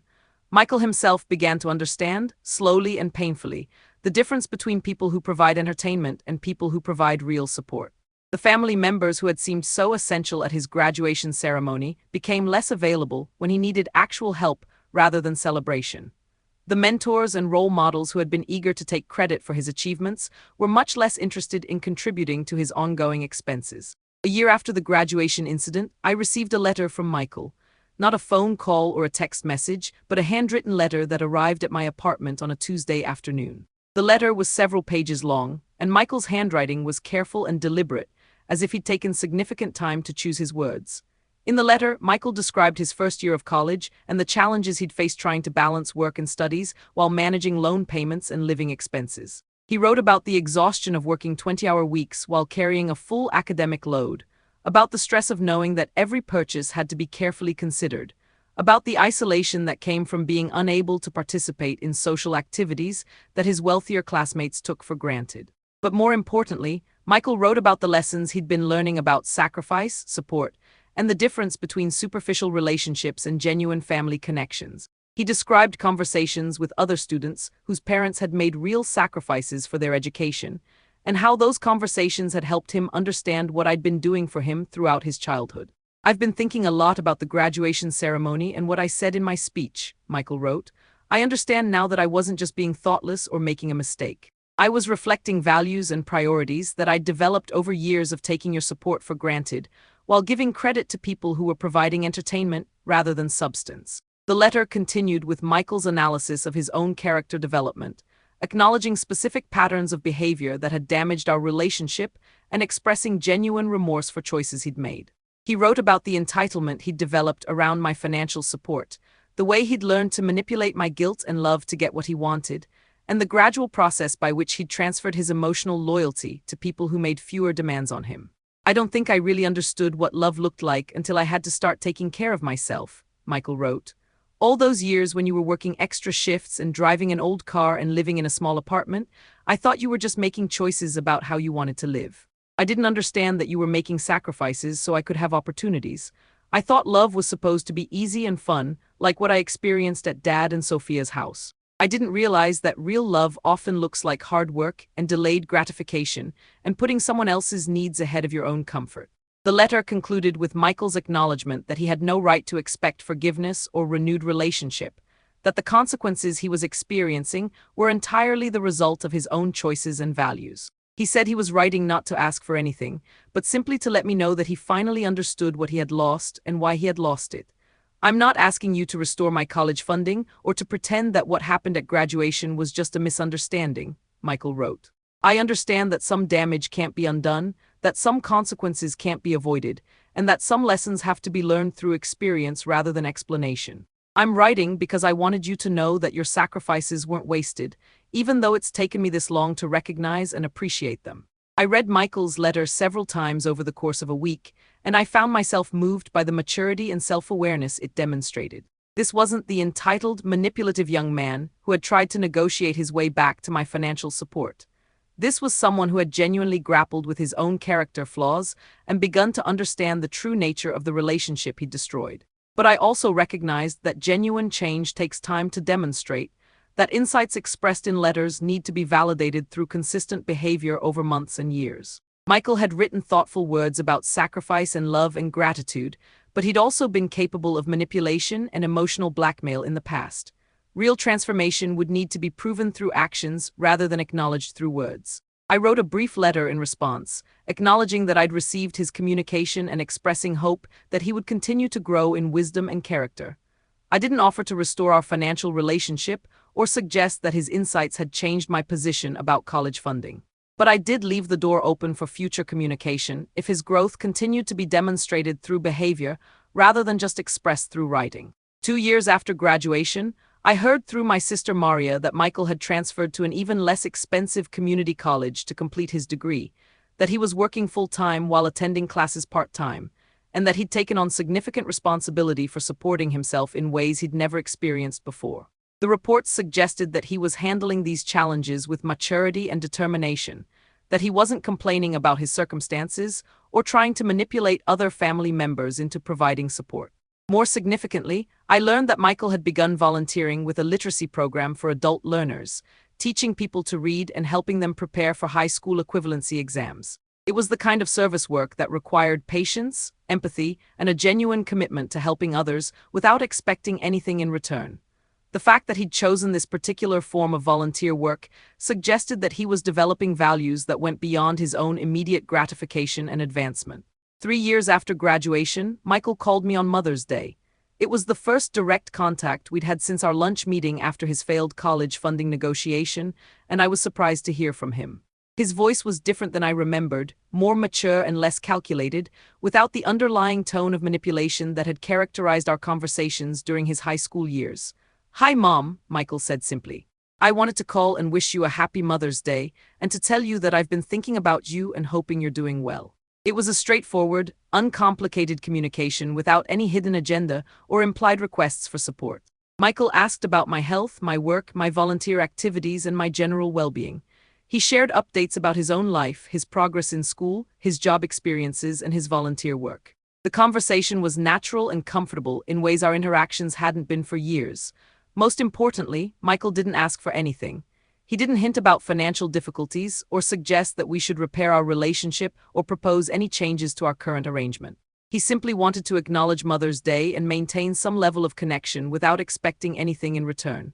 Michael himself began to understand, slowly and painfully, the difference between people who provide entertainment and people who provide real support. The family members who had seemed so essential at his graduation ceremony became less available when he needed actual help rather than celebration. The mentors and role models who had been eager to take credit for his achievements were much less interested in contributing to his ongoing expenses. A year after the graduation incident, I received a letter from Michael. Not a phone call or a text message, but a handwritten letter that arrived at my apartment on a Tuesday afternoon. The letter was several pages long, and Michael's handwriting was careful and deliberate, as if he'd taken significant time to choose his words. In the letter, Michael described his first year of college and the challenges he'd faced trying to balance work and studies while managing loan payments and living expenses. He wrote about the exhaustion of working 20-hour weeks while carrying a full academic load, about the stress of knowing that every purchase had to be carefully considered, about the isolation that came from being unable to participate in social activities that his wealthier classmates took for granted. But more importantly, Michael wrote about the lessons he'd been learning about sacrifice, support, and the difference between superficial relationships and genuine family connections. He described conversations with other students whose parents had made real sacrifices for their education, and how those conversations had helped him understand what I'd been doing for him throughout his childhood. "I've been thinking a lot about the graduation ceremony and what I said in my speech," Michael wrote. "I understand now that I wasn't just being thoughtless or making a mistake. I was reflecting values and priorities that I'd developed over years of taking your support for granted, while giving credit to people who were providing entertainment rather than substance." The letter continued with Michael's analysis of his own character development, acknowledging specific patterns of behavior that had damaged our relationship and expressing genuine remorse for choices he'd made. He wrote about the entitlement he'd developed around my financial support, the way he'd learned to manipulate my guilt and love to get what he wanted, and the gradual process by which he'd transferred his emotional loyalty to people who made fewer demands on him. "I don't think I really understood what love looked like until I had to start taking care of myself," Michael wrote. "All those years when you were working extra shifts and driving an old car and living in a small apartment, I thought you were just making choices about how you wanted to live. I didn't understand that you were making sacrifices so I could have opportunities. I thought love was supposed to be easy and fun, like what I experienced at Dad and Sophia's house. I didn't realize that real love often looks like hard work and delayed gratification and putting someone else's needs ahead of your own comfort." The letter concluded with Michael's acknowledgement that he had no right to expect forgiveness or renewed relationship, that the consequences he was experiencing were entirely the result of his own choices and values. He said he was writing not to ask for anything, but simply to let me know that he finally understood what he had lost and why he had lost it. "I'm not asking you to restore my college funding or to pretend that what happened at graduation was just a misunderstanding," Michael wrote. "I understand that some damage can't be undone, that some consequences can't be avoided, and that some lessons have to be learned through experience rather than explanation. I'm writing because I wanted you to know that your sacrifices weren't wasted, even though it's taken me this long to recognize and appreciate them." I read Michael's letter several times over the course of a week, and I found myself moved by the maturity and self-awareness it demonstrated. This wasn't the entitled, manipulative young man who had tried to negotiate his way back to my financial support. This was someone who had genuinely grappled with his own character flaws and begun to understand the true nature of the relationship he'd destroyed. But I also recognized that genuine change takes time to demonstrate, that insights expressed in letters need to be validated through consistent behavior over months and years. Michael had written thoughtful words about sacrifice and love and gratitude, but he'd also been capable of manipulation and emotional blackmail in the past. Real transformation would need to be proven through actions rather than acknowledged through words. I wrote a brief letter in response, acknowledging that I'd received his communication and expressing hope that he would continue to grow in wisdom and character. I didn't offer to restore our financial relationship or suggest that his insights had changed my position about college funding. But I did leave the door open for future communication if his growth continued to be demonstrated through behavior rather than just expressed through writing. 2 years after graduation, I heard through my sister Maria that Michael had transferred to an even less expensive community college to complete his degree, that he was working full-time while attending classes part-time, and that he'd taken on significant responsibility for supporting himself in ways he'd never experienced before. The reports suggested that he was handling these challenges with maturity and determination, that he wasn't complaining about his circumstances or trying to manipulate other family members into providing support. More significantly, I learned that Michael had begun volunteering with a literacy program for adult learners, teaching people to read and helping them prepare for high school equivalency exams. It was the kind of service work that required patience, empathy, and a genuine commitment to helping others without expecting anything in return. The fact that he'd chosen this particular form of volunteer work suggested that he was developing values that went beyond his own immediate gratification and advancement. 3 years after graduation, Michael called me on Mother's Day. It was the first direct contact we'd had since our lunch meeting after his failed college funding negotiation, and I was surprised to hear from him. His voice was different than I remembered, more mature and less calculated, without the underlying tone of manipulation that had characterized our conversations during his high school years. "Hi, Mom," Michael said simply. "I wanted to call and wish you a happy Mother's Day, and to tell you that I've been thinking about you and hoping you're doing well." It was a straightforward, uncomplicated communication without any hidden agenda or implied requests for support. Michael asked about my health, my work, my volunteer activities, and my general well-being. He shared updates about his own life, his progress in school, his job experiences, and his volunteer work. The conversation was natural and comfortable in ways our interactions hadn't been for years. Most importantly, Michael didn't ask for anything. He didn't hint about financial difficulties or suggest that we should repair our relationship or propose any changes to our current arrangement. He simply wanted to acknowledge Mother's Day and maintain some level of connection without expecting anything in return.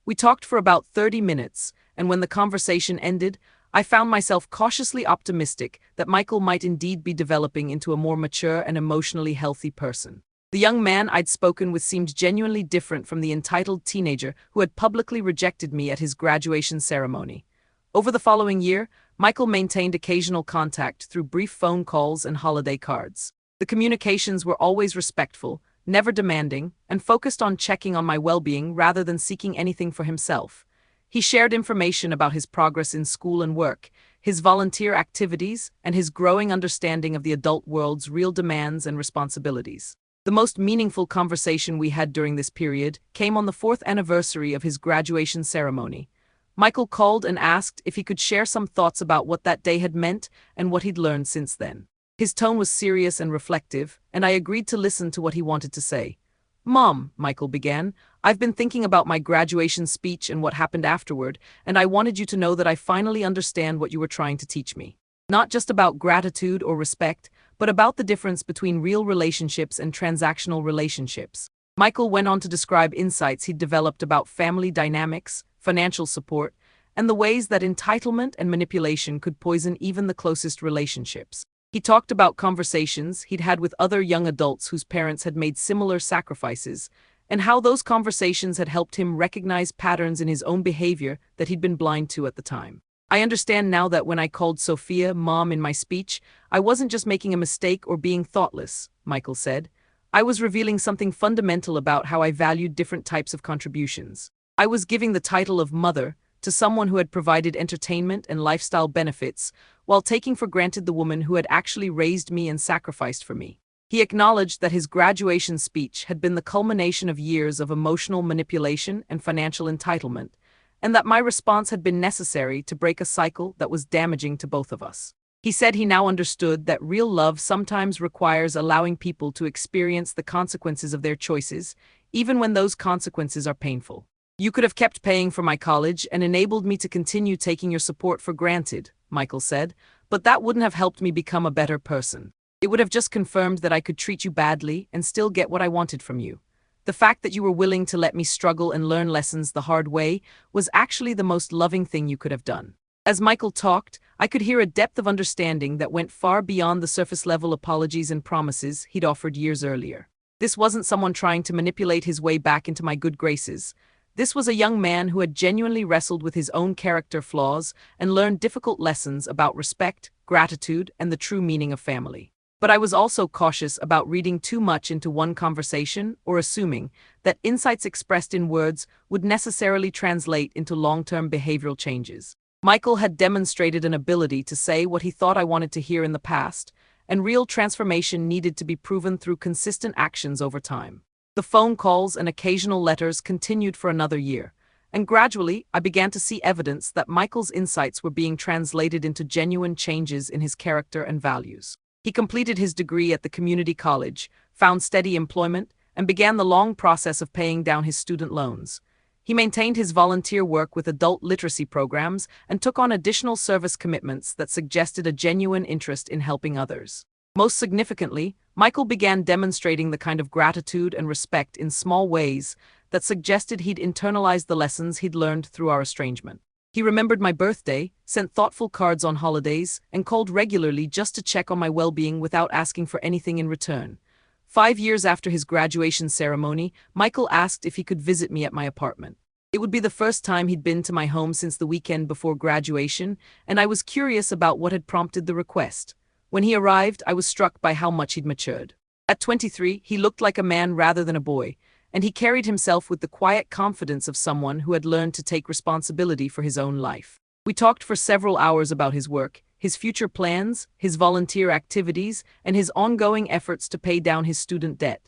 We talked for about 30 minutes, and when the conversation ended, I found myself cautiously optimistic that Michael might indeed be developing into a more mature and emotionally healthy person. The young man I'd spoken with seemed genuinely different from the entitled teenager who had publicly rejected me at his graduation ceremony. Over the following year, Michael maintained occasional contact through brief phone calls and holiday cards. The communications were always respectful, never demanding, and focused on checking on my well-being rather than seeking anything for himself. He shared information about his progress in school and work, his volunteer activities, and his growing understanding of the adult world's real demands and responsibilities. The most meaningful conversation we had during this period came on the 4th anniversary of his graduation ceremony. Michael called and asked if he could share some thoughts about what that day had meant and what he'd learned since then. His tone was serious and reflective, and I agreed to listen to what he wanted to say. "Mom," Michael began, "I've been thinking about my graduation speech and what happened afterward, and I wanted you to know that I finally understand what you were trying to teach me. Not just about gratitude or respect, but about the difference between real relationships and transactional relationships." Michael went on to describe insights he'd developed about family dynamics, financial support, and the ways that entitlement and manipulation could poison even the closest relationships. He talked about conversations he'd had with other young adults whose parents had made similar sacrifices, and how those conversations had helped him recognize patterns in his own behavior that he'd been blind to at the time. "I understand now that when I called Sophia Mom in my speech, I wasn't just making a mistake or being thoughtless," Michael said. "I was revealing something fundamental about how I valued different types of contributions. I was giving the title of mother to someone who had provided entertainment and lifestyle benefits, while taking for granted the woman who had actually raised me and sacrificed for me." He acknowledged that his graduation speech had been the culmination of years of emotional manipulation and financial entitlement, and that my response had been necessary to break a cycle that was damaging to both of us. He said he now understood that real love sometimes requires allowing people to experience the consequences of their choices, even when those consequences are painful. "You could have kept paying for my college and enabled me to continue taking your support for granted," Michael said, "but that wouldn't have helped me become a better person. It would have just confirmed that I could treat you badly and still get what I wanted from you. The fact that you were willing to let me struggle and learn lessons the hard way was actually the most loving thing you could have done." As Michael talked, I could hear a depth of understanding that went far beyond the surface-level apologies and promises he'd offered years earlier. This wasn't someone trying to manipulate his way back into my good graces. This was a young man who had genuinely wrestled with his own character flaws and learned difficult lessons about respect, gratitude, and the true meaning of family. But I was also cautious about reading too much into one conversation or assuming that insights expressed in words would necessarily translate into long-term behavioral changes. Michael had demonstrated an ability to say what he thought I wanted to hear in the past, and real transformation needed to be proven through consistent actions over time. The phone calls and occasional letters continued for another year, and gradually I began to see evidence that Michael's insights were being translated into genuine changes in his character and values. He completed his degree at the community college, found steady employment, and began the long process of paying down his student loans. He maintained his volunteer work with adult literacy programs and took on additional service commitments that suggested a genuine interest in helping others. Most significantly, Michael began demonstrating the kind of gratitude and respect in small ways that suggested he'd internalized the lessons he'd learned through our estrangement. He remembered my birthday, sent thoughtful cards on holidays, and called regularly just to check on my well-being without asking for anything in return. 5 years after his graduation ceremony, Michael asked if he could visit me at my apartment. It would be the first time he'd been to my home since the weekend before graduation, and I was curious about what had prompted the request. When he arrived, I was struck by how much he'd matured. At 23, he looked like a man rather than a boy, and he carried himself with the quiet confidence of someone who had learned to take responsibility for his own life. We talked for several hours about his work, his future plans, his volunteer activities, and his ongoing efforts to pay down his student debt.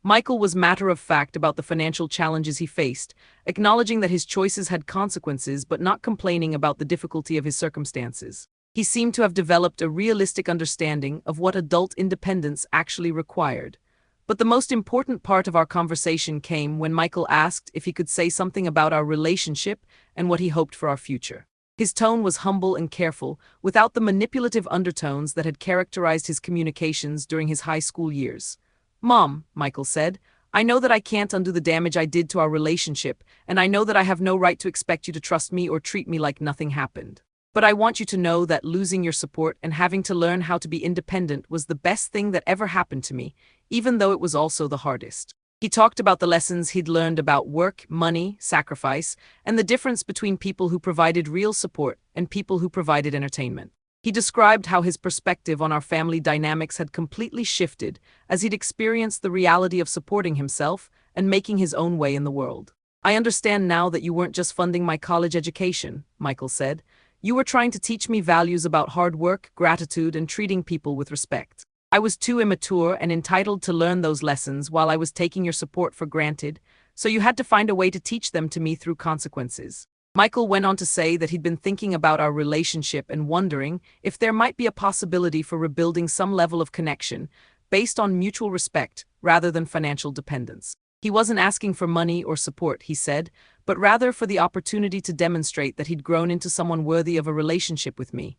Michael was matter-of-fact about the financial challenges he faced, acknowledging that his choices had consequences but not complaining about the difficulty of his circumstances. He seemed to have developed a realistic understanding of what adult independence actually required. But the most important part of our conversation came when Michael asked if he could say something about our relationship and what he hoped for our future. His tone was humble and careful, without the manipulative undertones that had characterized his communications during his high school years. "Mom," Michael said, "I know that I can't undo the damage I did to our relationship, and I know that I have no right to expect you to trust me or treat me like nothing happened. But I want you to know that losing your support and having to learn how to be independent was the best thing that ever happened to me, even though it was also the hardest." He talked about the lessons he'd learned about work, money, sacrifice, and the difference between people who provided real support and people who provided entertainment. He described how his perspective on our family dynamics had completely shifted as he'd experienced the reality of supporting himself and making his own way in the world. "I understand now that you weren't just funding my college education," Michael said. "You were trying to teach me values about hard work, gratitude, and treating people with respect. I was too immature and entitled to learn those lessons while I was taking your support for granted, so you had to find a way to teach them to me through consequences." Michael went on to say that he'd been thinking about our relationship and wondering if there might be a possibility for rebuilding some level of connection based on mutual respect rather than financial dependence. He wasn't asking for money or support, he said, but rather for the opportunity to demonstrate that he'd grown into someone worthy of a relationship with me.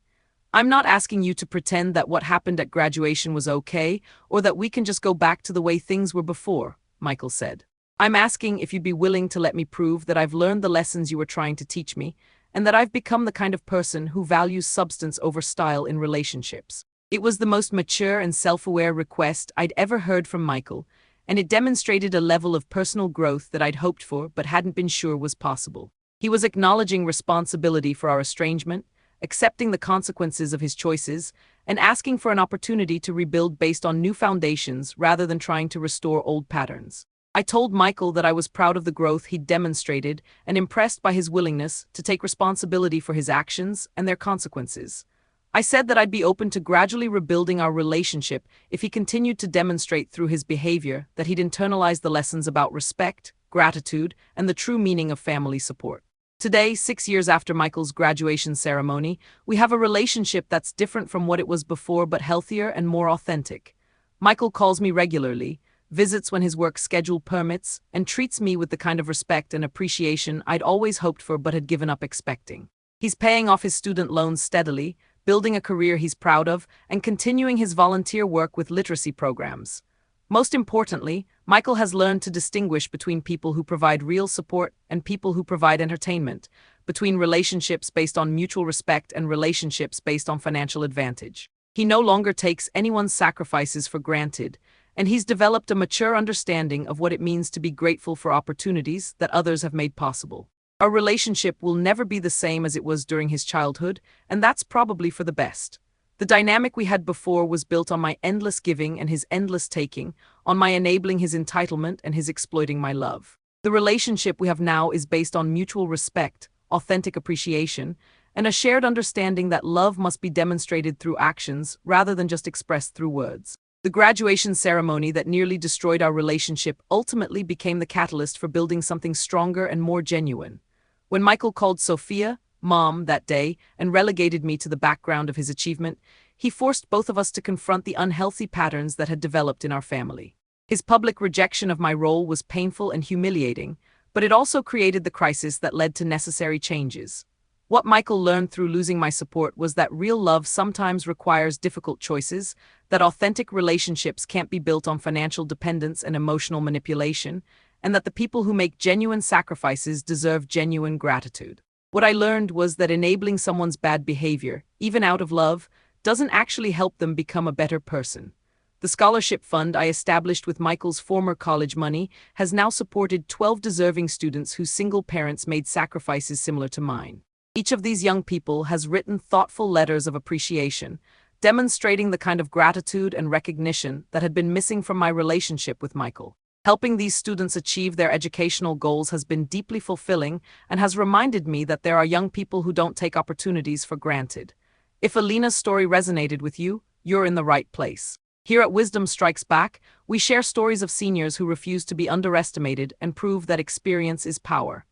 "I'm not asking you to pretend that what happened at graduation was okay, or that we can just go back to the way things were before," Michael said. "I'm asking if you'd be willing to let me prove that I've learned the lessons you were trying to teach me, and that I've become the kind of person who values substance over style in relationships." It was the most mature and self-aware request I'd ever heard from Michael, and it demonstrated a level of personal growth that I'd hoped for but hadn't been sure was possible. He was acknowledging responsibility for our estrangement, accepting the consequences of his choices, and asking for an opportunity to rebuild based on new foundations rather than trying to restore old patterns. I told Michael that I was proud of the growth he'd demonstrated and impressed by his willingness to take responsibility for his actions and their consequences. I said that I'd be open to gradually rebuilding our relationship if he continued to demonstrate through his behavior that he'd internalized the lessons about respect, gratitude, and the true meaning of family support. Today, 6 years after Michael's graduation ceremony, we have a relationship that's different from what it was before but healthier and more authentic. Michael calls me regularly, visits when his work schedule permits, and treats me with the kind of respect and appreciation I'd always hoped for but had given up expecting. He's paying off his student loans steadily, building a career he's proud of, and continuing his volunteer work with literacy programs. Most importantly, Michael has learned to distinguish between people who provide real support and people who provide entertainment, between relationships based on mutual respect and relationships based on financial advantage. He no longer takes anyone's sacrifices for granted, and he's developed a mature understanding of what it means to be grateful for opportunities that others have made possible. Our relationship will never be the same as it was during his childhood, and that's probably for the best. The dynamic we had before was built on my endless giving and his endless taking, on my enabling his entitlement and his exploiting my love. The relationship we have now is based on mutual respect, authentic appreciation, and a shared understanding that love must be demonstrated through actions rather than just expressed through words. The graduation ceremony that nearly destroyed our relationship ultimately became the catalyst for building something stronger and more genuine. When Michael called Sophia Mom that day and relegated me to the background of his achievement, he forced both of us to confront the unhealthy patterns that had developed in our family. His public rejection of my role was painful and humiliating, but it also created the crisis that led to necessary changes. What Michael learned through losing my support was that real love sometimes requires difficult choices, that authentic relationships can't be built on financial dependence and emotional manipulation, and that the people who make genuine sacrifices deserve genuine gratitude. What I learned was that enabling someone's bad behavior, even out of love, doesn't actually help them become a better person. The scholarship fund I established with Michael's former college money has now supported 12 deserving students whose single parents made sacrifices similar to mine. Each of these young people has written thoughtful letters of appreciation, demonstrating the kind of gratitude and recognition that had been missing from my relationship with Michael. Helping these students achieve their educational goals has been deeply fulfilling and has reminded me that there are young people who don't take opportunities for granted. If Alina's story resonated with you, you're in the right place. Here at Wisdom Strikes Back, we share stories of seniors who refuse to be underestimated and prove that experience is power.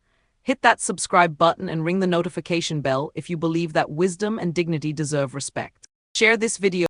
Hit that subscribe button and ring the notification bell if you believe that wisdom and dignity deserve respect. Share this video